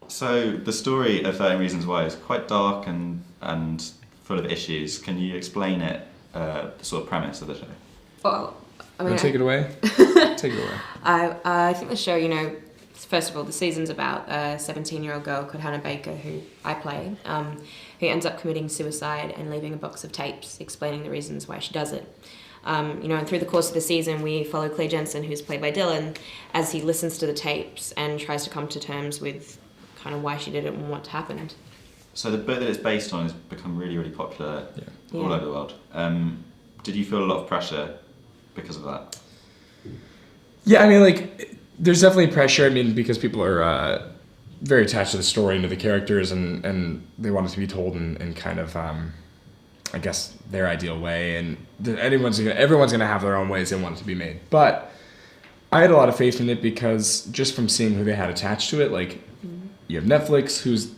So the story of 13 Reasons Why is quite dark and full of issues. Can you explain it, the sort of premise of the show? Well, I mean, Take it away. Take it away. I think the show, first of all, the season's about a 17-year-old girl called Hannah Baker, who I play, who ends up committing suicide and leaving a box of tapes explaining the reasons why she does it. And through the course of the season, we follow Claire Jensen, who's played by Dylan, as he listens to the tapes and tries to come to terms with kind of why she did it and what happened. So the book that it's based on has become really, really popular all over the world. Did you feel a lot of pressure because of that? Yeah, I mean, there's definitely pressure. I mean, because people are very attached to the story and to the characters, and they want it to be told in kind of, I guess, their ideal way. And everyone's gonna have their own ways they want it to be made. But I had a lot of faith in it because just from seeing who they had attached to it, you have Netflix, who's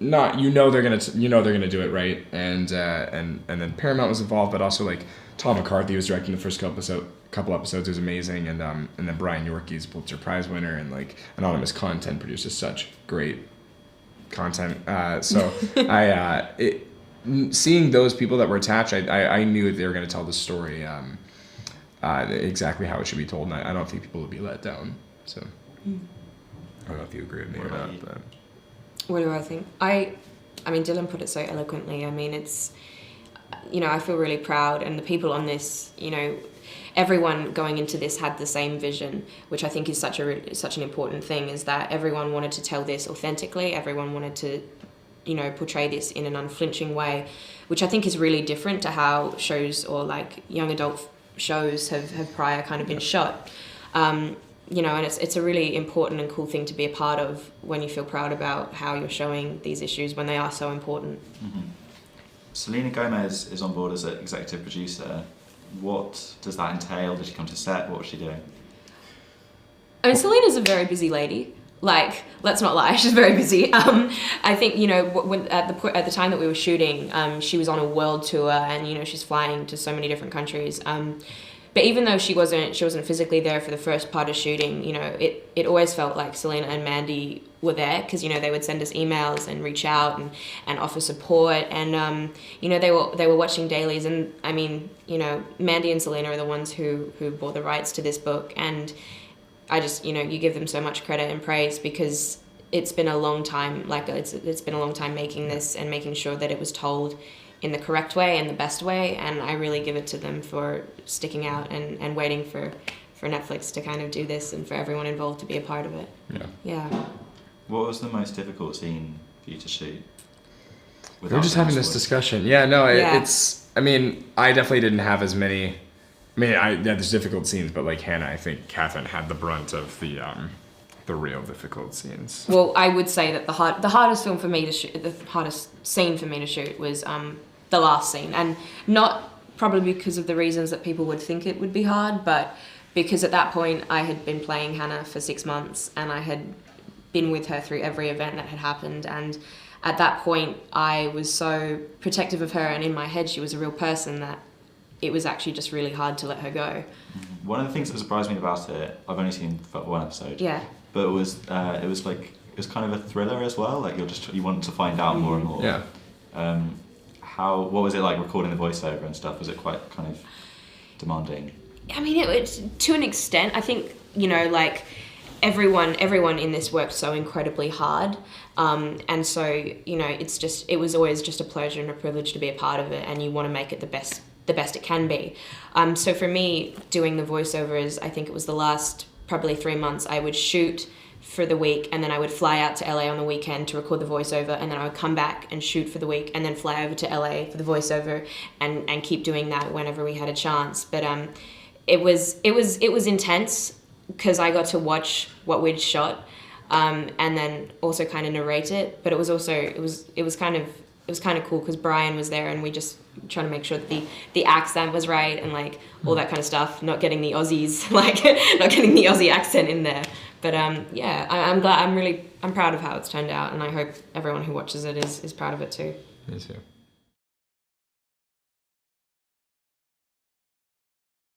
not, they're gonna do it right, and then Paramount was involved, but also Tom McCarthy was directing the first couple episodes. It was amazing, and then Brian Yorkie's Pulitzer Prize winner, and Anonymous Content produces such great content. So seeing those people that were attached, I knew that they were going to tell the story exactly how it should be told, and I don't think people would be let down. So I don't know if you agree with me or not. But What do I think? I mean, Dylan put it so eloquently. I mean, it's, I feel really proud, and the people on this, everyone going into this had the same vision, which I think is such an important thing, is that everyone wanted to tell this authentically. Everyone wanted to, portray this in an unflinching way, which I think is really different to how shows or young adult shows have prior kind of been shot. And it's a really important and cool thing to be a part of when you feel proud about how you're showing these issues when they are so important. Mm-hmm. Selena Gomez is on board as an executive producer. What does that entail? Did she come to set? What was she doing? I mean, Selena's a very busy lady. Let's not lie, she's very busy. I think, when, at the time that we were shooting, she was on a world tour, and, she's flying to so many different countries. But even though she wasn't physically there for the first part of shooting, it always felt like Selena and Mandy were there, because, they would send us emails and reach out and offer support, and, they were watching dailies, and I mean, Mandy and Selena are the ones who bought the rights to this book, and I just, you give them so much credit and praise, because it's been a long time, it's been a long time making this and making sure that it was told in the correct way and the best way, and I really give it to them for sticking out and waiting for Netflix to kind of do this, and for everyone involved to be a part of it. Yeah. What was the most difficult scene for you to shoot? We're just having this discussion. It's, I mean, I definitely didn't have as many. I mean, there's difficult scenes, but Hannah, I think Catherine had the brunt of the real difficult scenes. Well, I would say that the hardest film for me to shoot, the hardest scene for me to shoot was the last scene, and not probably because of the reasons that people would think it would be hard, but because at that point I had been playing Hannah for 6 months, and I had been with her through every event that had happened, and at that point I was so protective of her, and in my head she was a real person, that it was actually just really hard to let her go. One of the things that surprised me about it, I've only seen one episode. Yeah. But it was kind of a thriller as well. You want to find out more and more. Yeah. What was it like recording the voiceover and stuff? Was it quite kind of demanding? I mean, it's to an extent. I think everyone in this worked so incredibly hard, and so it was always just a pleasure and a privilege to be a part of it, and you want to make it the best it can be. So for me, doing the voiceovers, I think it was the last probably 3 months, I would shoot for the week, and then I would fly out to LA on the weekend to record the voiceover, and then I would come back and shoot for the week, and then fly over to LA for the voiceover, and keep doing that whenever we had a chance. But it was intense, because I got to watch what we'd shot, and then also kind of narrate it. But it was kind of cool, because Brian was there, and we just trying to make sure that the accent was right, and all that kind of stuff, not getting the Aussies, not getting the Aussie accent in there. But I'm glad, I'm proud of how it's turned out, and I hope everyone who watches it is proud of it too. Me too.